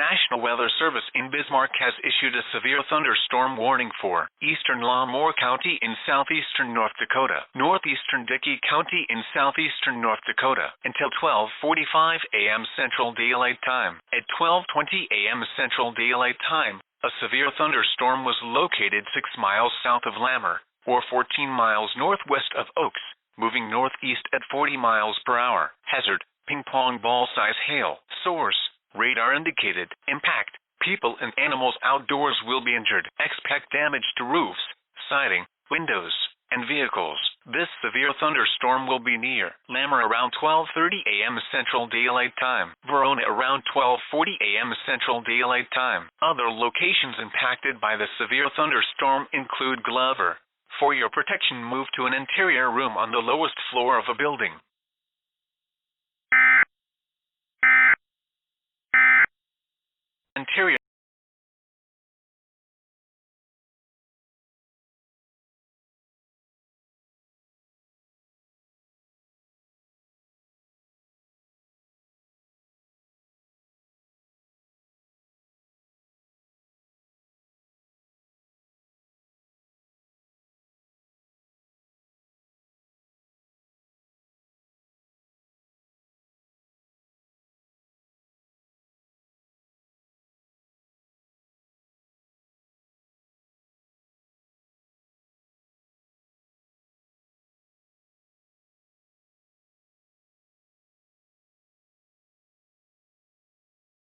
National Weather Service in Bismarck has issued a severe thunderstorm warning for eastern Lamar County in southeastern North Dakota, northeastern Dickey County in southeastern North Dakota, until 12:45 a.m. Central Daylight Time. At 12:20 a.m. Central Daylight Time, a severe thunderstorm was located 6 miles south of Lamar, or 14 miles northwest of Oaks, moving northeast at 40 miles per hour. Hazard: ping pong ball size hail. Source: radar indicated. Impact: people and animals outdoors will be injured. Expect damage to roofs, siding, windows, and vehicles. This severe thunderstorm will be near Lamar around 12:30 a.m. Central Daylight Time. Verona around 12:40 a.m. Central Daylight Time. Other locations impacted by the severe thunderstorm include Glover. For your protection, move to an interior room on the lowest floor of a building. Interior